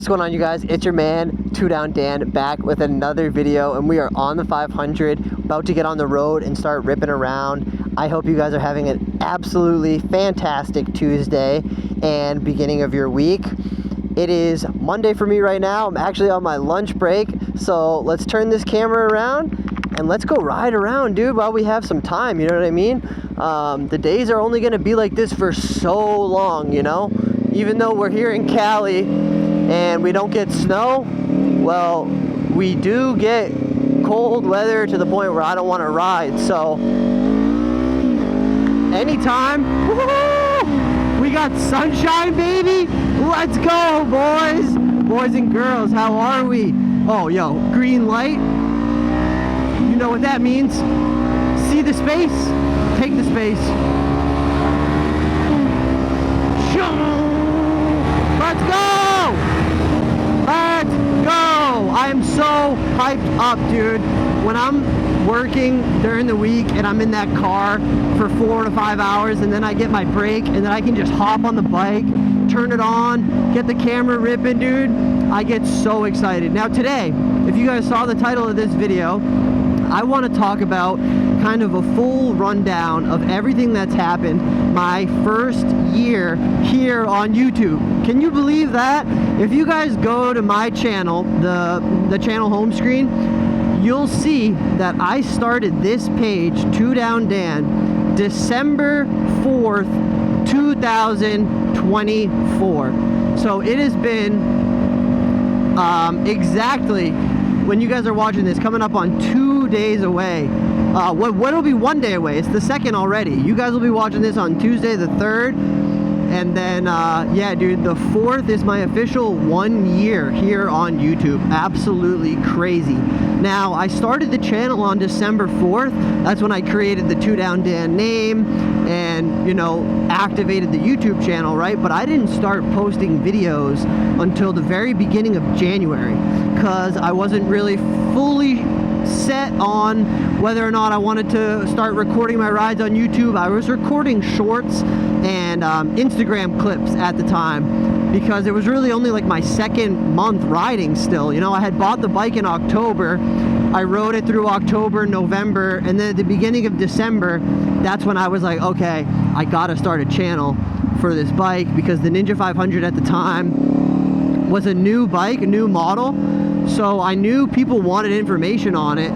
What's going on, you guys? It's your man, Two Down Dan, back with another video, and we are on the 500, about to get on the road and start ripping around. I hope you guys are having an absolutely fantastic Tuesday and beginning of your week. It is Monday for me right now. I'm actually on my lunch break, so let's turn this camera around and let's go ride around, dude, while we have some time, you know what I mean? The days are only gonna be like this for so long, you know? Even though we're here in Cali and we don't get snow, well, we do get cold weather to the point where I don't want to ride. So anytime, we got sunshine, baby. Let's go, boys and girls. How are we? Oh, yo, green light. You know what that means? See the space, take the space. Let's go! Let's go! I am so hyped up, dude. When I'm working during the week and I'm in that car for 4 to 5 hours and then I get my break and then I can just hop on the bike, turn it on, get the camera ripping, dude, I get so excited. Now today, if you guys saw the title of this video, I want to talk about kind of a full rundown of everything that's happened my first year here on YouTube. Can you believe that? If you guys go to my channel, the channel home screen, you'll see that I started this page, Two Down Dan, December 4th, 2024. So it has been exactly, when you guys are watching this, coming up on 2 days away. What'll be 1 day away? It's the 2nd already. You guys will be watching this on Tuesday the 3rd. And then, yeah, dude, the 4th is my official 1 year here on YouTube. Absolutely crazy. Now, I started the channel on December 4th. That's when I created the Two Down Dan name and, you know, activated the YouTube channel, right? But I didn't start posting videos until the very beginning of January because I wasn't really fully set on whether or not I wanted to start recording my rides on YouTube. I was recording shorts and Instagram clips at the time because it was really only like my 2nd month riding still. You know, I had bought the bike in October. I rode it through October, November, and then at the beginning of December, that's when I was like, okay, I gotta start a channel for this bike because the Ninja 500 at the time was a new bike, a new model. So I knew people wanted information on it,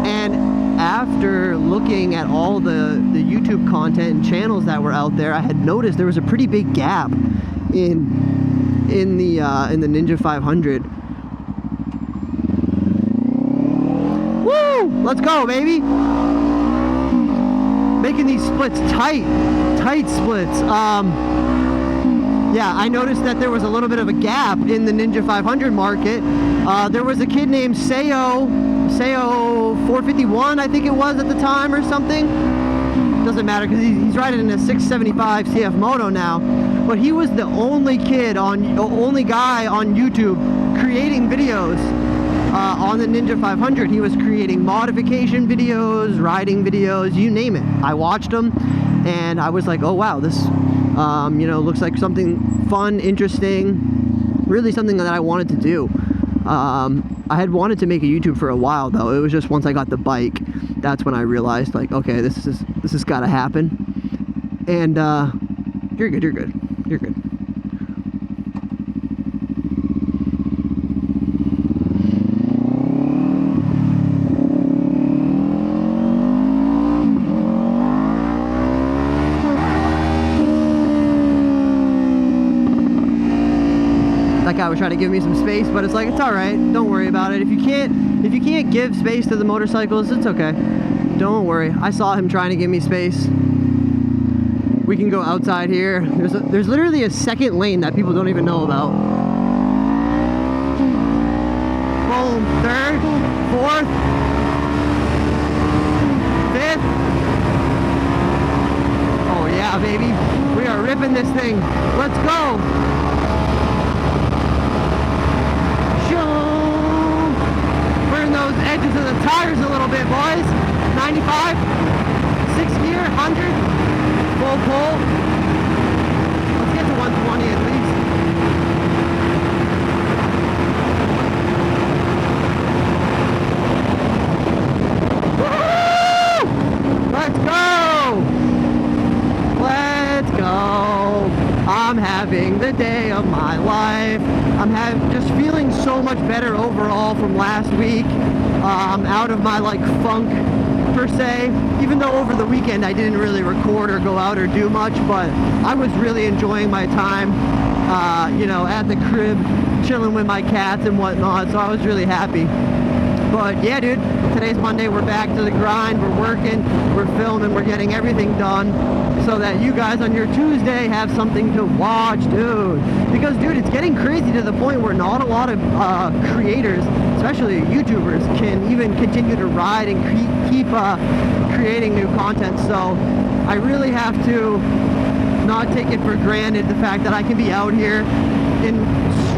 and after looking at all the YouTube content and channels that were out there, I had noticed there was a pretty big gap in the Ninja 500. Woo! Let's go, baby! Making these splits tight splits. Yeah, I noticed that there was a little bit of a gap in the Ninja 500 market. There was a kid named Sayo 451, I think it was at the time or something. Doesn't matter because he's riding in a 675 CF moto now. But he was the only guy on YouTube creating videos on the Ninja 500. He was creating modification videos, riding videos, you name it. I watched him and I was like, oh wow, this you know, looks like something fun, interesting, really something that I wanted to do. I had wanted to make a YouTube for a while though. It was just once I got the bike, that's when I realized like, okay, this has got to happen. And you're good. That guy was trying to give me some space, but it's like, it's all right. Don't worry about it. If you can't give space to the motorcycles, it's okay. Don't worry. I saw him trying to give me space. We can go outside here. There's literally a 2nd lane that people don't even know about. Boom. 3rd, 4th, 5th. Oh yeah, baby. We are ripping this thing. Let's go. Those edges of the tires a little bit, boys. 95, 6 gear, 100, full pull. Let's get to 120 at least. life. I'm just feeling so much better overall from last week. I'm out of my like funk per se, even though over the weekend I didn't really record or go out or do much, but I was really enjoying my time, you know, at the crib, chilling with my cats and whatnot, so I was really happy. But yeah, dude, today's Monday, we're back to the grind, we're working, we're filming, we're getting everything done so that you guys on your Tuesday have something to watch, dude. Because, dude, it's getting crazy to the point where not a lot of creators, especially YouTubers, can even continue to ride and keep creating new content. So I really have to not take it for granted, the fact that I can be out here in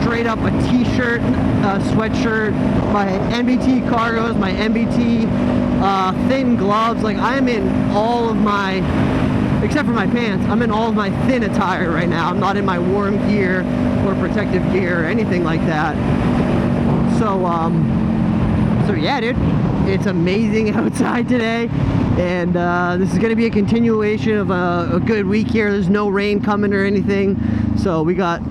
straight up a t-shirt, sweatshirt, my NBT cargos, my NBT thin gloves. Like, I'm in all of my, except for my pants, I'm in all of my thin attire right now. I'm not in my warm gear or protective gear or anything like that. So yeah, dude, it's amazing outside today, and this is going to be a continuation of a good week here. There's no rain coming or anything, so we got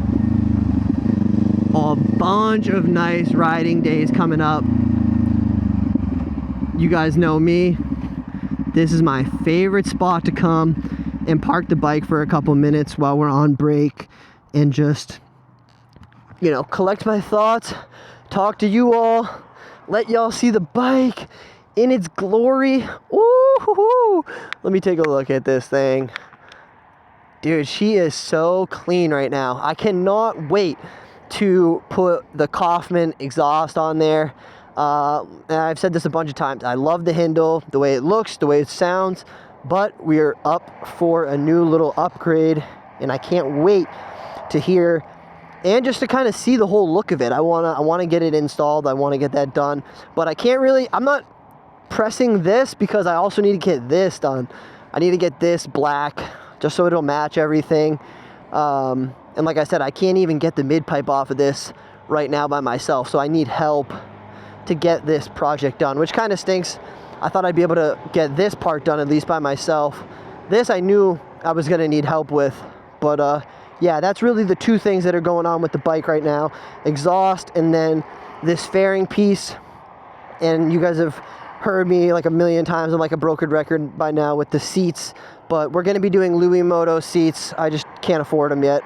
a bunch of nice riding days coming up. You guys know me. This is my favorite spot to come and park the bike for a couple minutes while we're on break and just, you know, collect my thoughts, talk to you all, let y'all see the bike in its glory. Ooh, let me take a look at this thing. Dude, she is so clean right now. I cannot wait to put the Kaufman exhaust on there. And I've said this a bunch of times. I love the Hindle, the way it looks, the way it sounds, but we're up for a new little upgrade, and I can't wait to hear and just to kind of see the whole look of it. I want to get it installed. I want to get that done, but I can't really. I'm not pressing this because I also need to get this done. I need to get this black just so it'll match everything. And like I said, I can't even get the mid-pipe off of this right now by myself, so I need help to get this project done, which kind of stinks. I thought I'd be able to get this part done at least by myself. This I knew I was going to need help with, but yeah, that's really the two things that are going on with the bike right now. Exhaust and then this fairing piece. And you guys have heard me like a million times. I'm like a broken record by now with the seats. But we're going to be doing Louis Moto seats. I just can't afford them yet.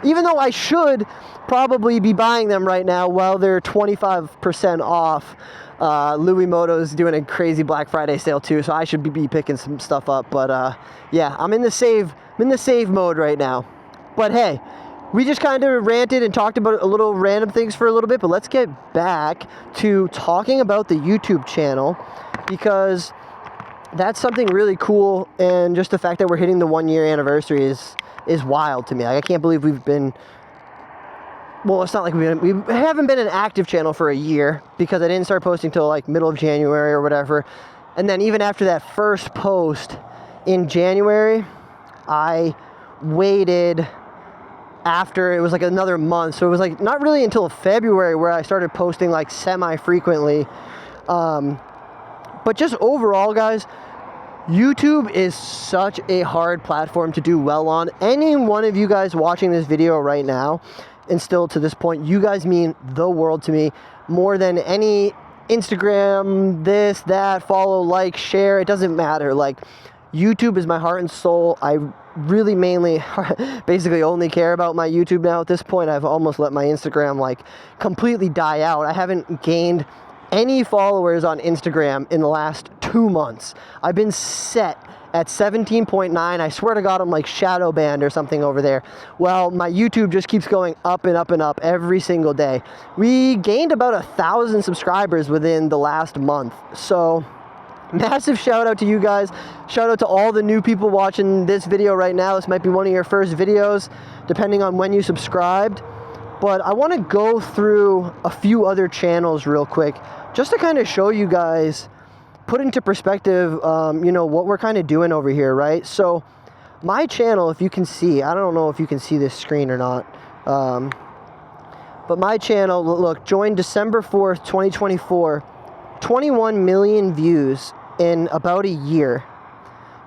Even though I should probably be buying them right now while they're 25% off. Louis Moto is doing a crazy Black Friday sale too, so I should be picking some stuff up. But yeah, I'm in the save mode right now. But hey, we just kind of ranted and talked about a little random things for a little bit, but let's get back to talking about the YouTube channel, because that's something really cool, and just the fact that we're hitting the 1 year anniversary is wild to me. Like, I can't believe we've been, well, it's not like we haven't been an active channel for a year, because I didn't start posting till like middle of January or whatever. And then even after that first post in January, I waited after, it was like another month, so it was like not really until February where I started posting like semi-frequently. But just overall, guys, YouTube is such a hard platform to do well on. Any one of you guys watching this video right now, and still to this point, you guys mean the world to me, more than any Instagram, this, that, follow, like, share, it doesn't matter. Like, YouTube is my heart and soul. I really mainly basically only care about my YouTube now at this point. I've almost let my Instagram like completely die out. I haven't gained any followers on Instagram in the last 2 months. I've been set at 17.9. I swear to God, I'm like shadow banned or something over there. Well, my YouTube just keeps going up and up and up every single day. We gained about 1,000 subscribers within the last month. So massive shout out to you guys. Shout out to all the new people watching this video right now. This might be one of your first videos, depending on when you subscribed. But I want to go through a few other channels real quick, just to kind of show you guys, put into perspective, you know, what we're kind of doing over here, right? So my channel, if you can see, I don't know if you can see this screen or not, but my channel, look, joined December 4th, 2024, 21 million views in about a year.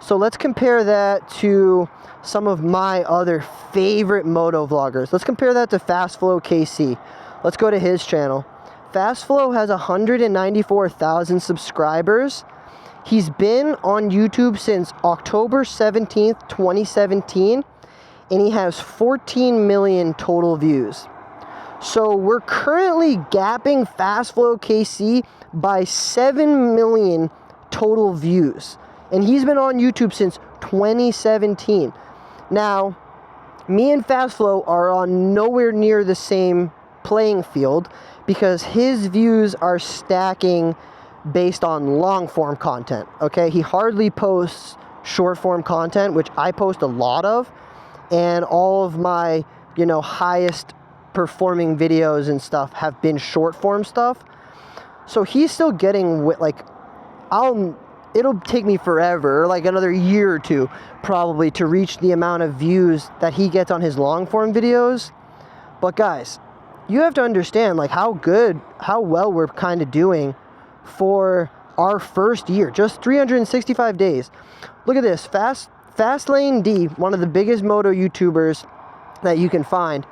So let's compare that to some of my other favorite moto vloggers. Let's compare that to Fastflow KC. Let's go to his channel. Fastflow has 194,000 subscribers. He's been on YouTube since October 17th, 2017, and he has 14 million total views. So we're currently gapping Fastflow KC by 7 million total views. And he's been on YouTube since 2017. Now, me and Fastflow are on nowhere near the same playing field because his views are stacking based on long form content. Okay, he hardly posts short form content, which I post a lot of, and all of my, you know, highest performing videos and stuff have been short form stuff. So he's still getting, like, it'll take me forever, like another year or two probably, to reach the amount of views that he gets on his long form videos. But guys, you have to understand like how well we're kind of doing for our first year, just 365 days. Look at this, Fastlane D, one of the biggest moto YouTubers that you can find,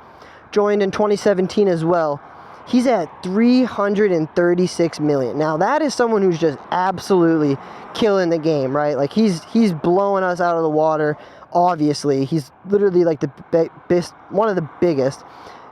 joined in 2017 as well. He's at 336 million. Now that is someone who's just absolutely killing the game, right? Like he's blowing us out of the water. Obviously, he's literally like one of the biggest.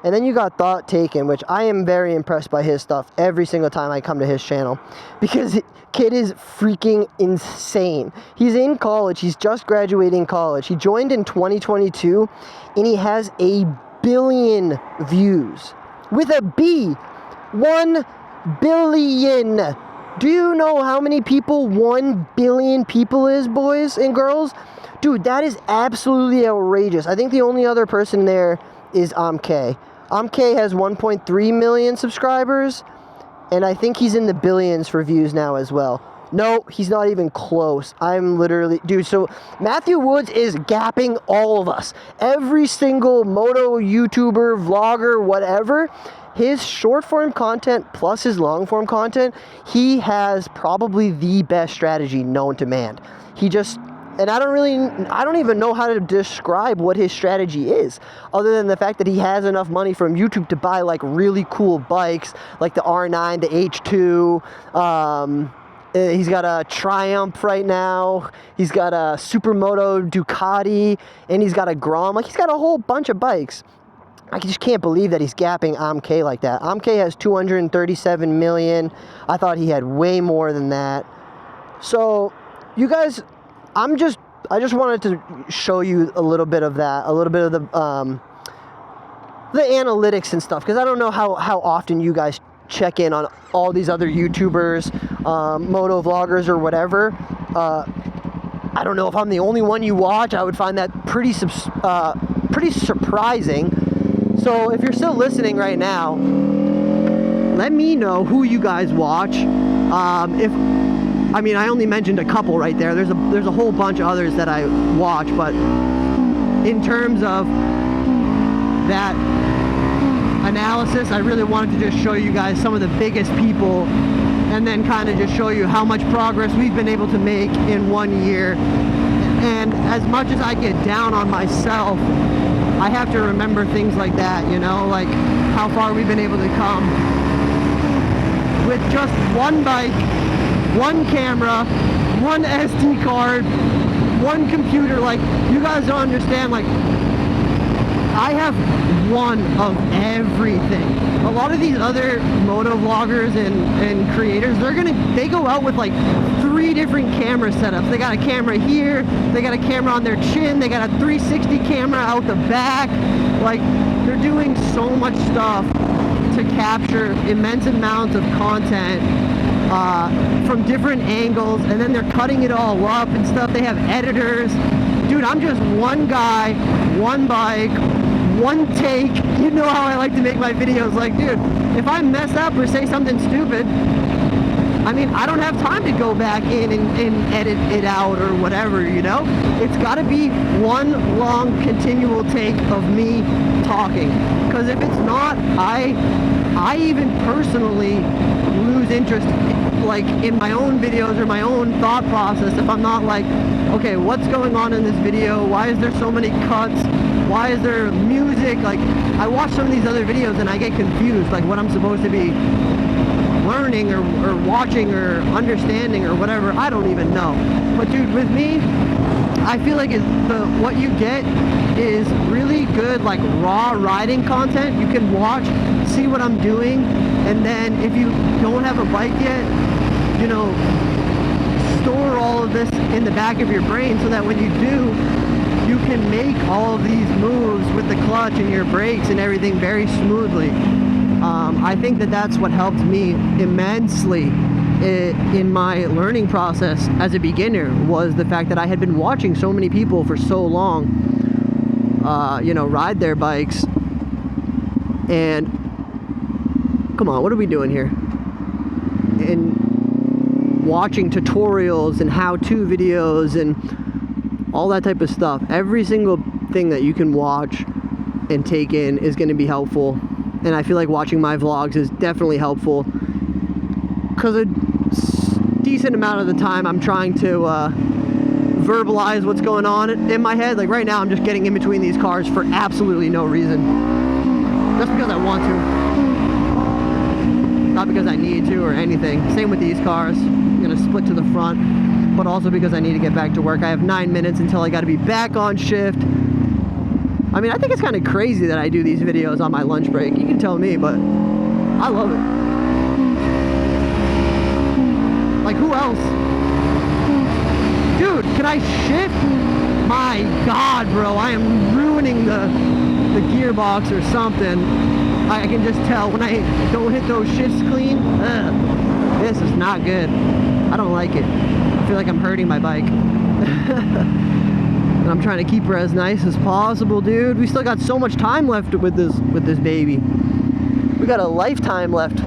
And then you got Thought Taken, which I am very impressed by his stuff every single time I come to his channel, because kid is freaking insane. He's in college. He's just graduating college. He joined in 2022, and he has 1 billion views. With a B. 1 billion. Do you know how many people 1 billion people is, boys and girls? Dude, that is absolutely outrageous. I think the only other person there is Amk. Amk has 1.3 million subscribers, and I think he's in the billions for views now as well. No, he's not even close. I'm literally, dude, so Matthew Woods is gapping all of us. Every single moto YouTuber, vlogger, whatever, his short form content plus his long form content, he has probably the best strategy known to man. He just, and I don't even know how to describe what his strategy is, other than the fact that he has enough money from YouTube to buy like really cool bikes, like the R9, the H2, he's got a Triumph right now. He's got a Supermoto Ducati, and he's got a Grom. Like, he's got a whole bunch of bikes. I just can't believe that he's gapping Amk like that. Amk has 237 million. I thought he had way more than that. So, you guys, I just wanted to show you a little bit of that, a little bit of the analytics and stuff, because I don't know how often you guys check in on all these other YouTubers, moto vloggers or whatever. I don't know if I'm the only one you watch. I would find that pretty surprising. So if you're still listening right now, let me know who you guys watch. I only mentioned a couple right there. There's a whole bunch of others that I watch, but in terms of that analysis, I really wanted to just show you guys some of the biggest people, and then kind of just show you how much progress we've been able to make in 1 year. And as much as I get down on myself, I have to remember things like that, you know, like how far we've been able to come with just one bike, one camera, one SD card, one computer. Like, you guys don't understand, like, I have one of everything. A lot of these other moto vloggers and creators, they go out with like 3 different camera setups. They got a camera here, they got a camera on their chin, they got a 360 camera out the back. Like, they're doing so much stuff to capture immense amounts of content from different angles, and then they're cutting it all up and stuff. They have editors. Dude, I'm just one guy, one bike, one take. You know how I like to make my videos. Like, dude, if I mess up or say something stupid, I mean, I don't have time to go back in and edit it out or whatever, you know? It's got to be one long continual take of me talking, because if it's not, I even personally lose interest like in my own videos or my own thought process if I'm not like, okay, what's going on in this video? Why is there so many cuts? Why is there music? Like, I watch some of these other videos and I get confused, like what I'm supposed to be learning or watching or understanding or whatever. I don't even know. But dude, with me, I feel like what you get is really good, like raw riding content. You can watch, see what I'm doing, and then if you don't have a bike yet, you know, store all of this in the back of your brain so that when you do, you can make all of these moves with the clutch and your brakes and everything very smoothly. I think that that's what helped me immensely in my learning process as a beginner, was the fact that I had been watching so many people for so long, you know, ride their bikes. And come on, what are we doing here? And watching tutorials and how-to videos and all that type of stuff. Every single thing that you can watch and take in is going to be helpful. And I feel like watching my vlogs is definitely helpful, because a decent amount of the time I'm trying to verbalize what's going on in my head. Like right now I'm just getting in between these cars for absolutely no reason, just because I want to, not because I need to or anything. Same with these cars. I'm gonna split to the front, but also because I need to get back to work. I have 9 minutes until I got to be back on shift. I mean, I think it's kind of crazy that I do these videos on my lunch break. You can tell me, but I love it. Like, who else? Dude, can I shift? My God, bro, I am ruining the gearbox or something. I can just tell when I don't hit those shifts clean. Ugh, this is not good. I don't like it. I feel like I'm hurting my bike. And I'm trying to keep her as nice as possible, dude. We still got so much time left with this baby. We got a lifetime left.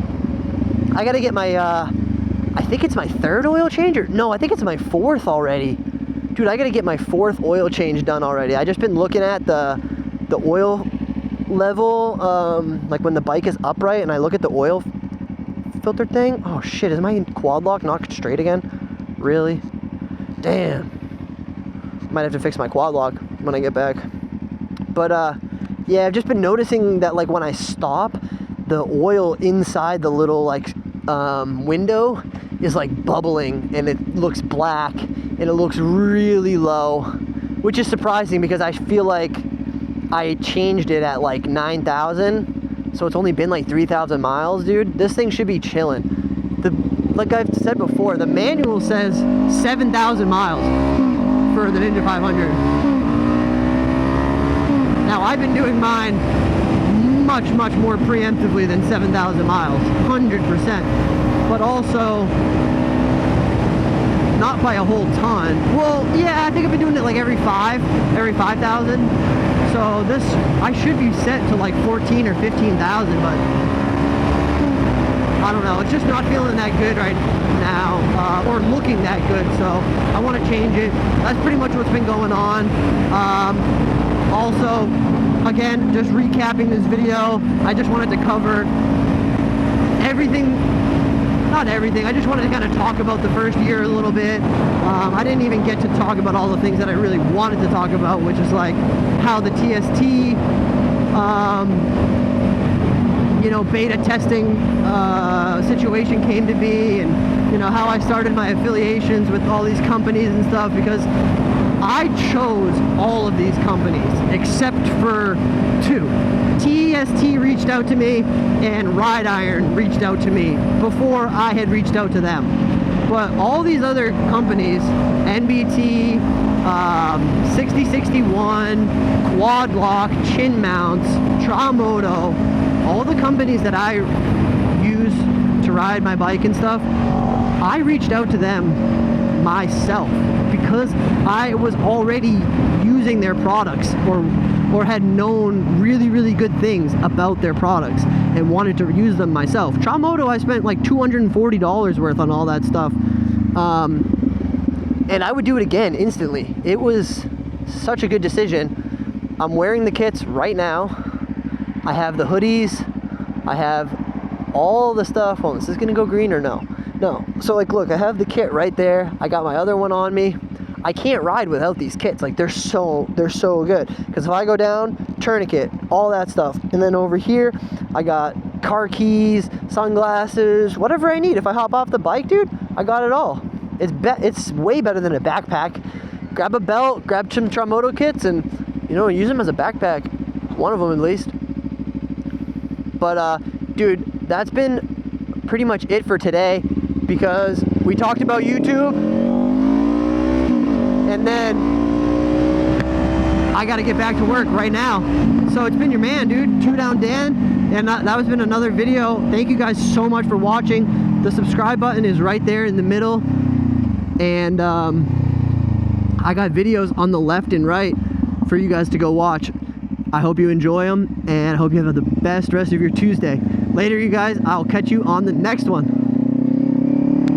I gotta get my I think it's my 3rd oil change, or no, I think it's my 4th already. Dude, I gotta get my 4th oil change done already. I just been looking at the oil level, like when the bike is upright and I look at the oil filter thing. Oh shit, is my quad lock not straight again? Really? Damn. Might have to fix my quad lock when I get back. But yeah, I've just been noticing that like when I stop, the oil inside the little like window is like bubbling, and it looks black and it looks really low, which is surprising because I feel like I changed it at like 9,000, so it's only been like 3,000 miles, dude. This thing should be chilling. Like I've said before, the manual says 7,000 miles for the Ninja 500. Now I've been doing mine much more preemptively than 7,000 miles, 100%, but also not by a whole ton. Well, yeah, I think I've been doing it like every 5,000. So this, I should be set to like 14 or 15,000, but I don't know, it's just not feeling that good right now, or looking that good, so I want to change it. That's pretty much what's been going on. Also, again, just recapping this video, I just wanted to cover everything, not everything, I just wanted to kind of talk about the first year a little bit. I didn't even get to talk about all the things that I really wanted to talk about, which is like how the TST, you know, beta testing situation came to be, and you know how I started my affiliations with all these companies and stuff, because I chose all of these companies except for 2. TST reached out to me and Ride Iron reached out to me before I had reached out to them. But all these other companies, NBT, 6061, Quad Lock, Chin Mounts, Moto, all the companies that I use to ride my bike and stuff, I reached out to them myself because I was already using their products or had known really good things about their products and wanted to use them myself. Moto, I spent like $240 worth on all that stuff, and I would do it again instantly. It was such a good decision. I'm wearing the kits right now. I have the hoodies, I have all the stuff. Hold on, is this gonna go green or no? No. So like, look, I have the kit right there. I got my other one on me. I can't ride without these kits. Like, they're so good. Because if I go down, tourniquet, all that stuff. And then over here, I got car keys, sunglasses, whatever I need. If I hop off the bike, dude, I got it all. It's way better than a backpack. Grab a belt, grab some moto kits, and, you know, use them as a backpack. One of them at least. But, dude, that's been pretty much it for today, because we talked about YouTube. And then I got to get back to work right now. So it's been your man, dude, Two Down Dan, and that has been another video. Thank you guys so much for watching. The subscribe button is right there in the middle, and I got videos on the left and right for you guys to go watch. I hope you enjoy them, and I hope you have the best rest of your Tuesday. Later, you guys. I'll catch you on the next one.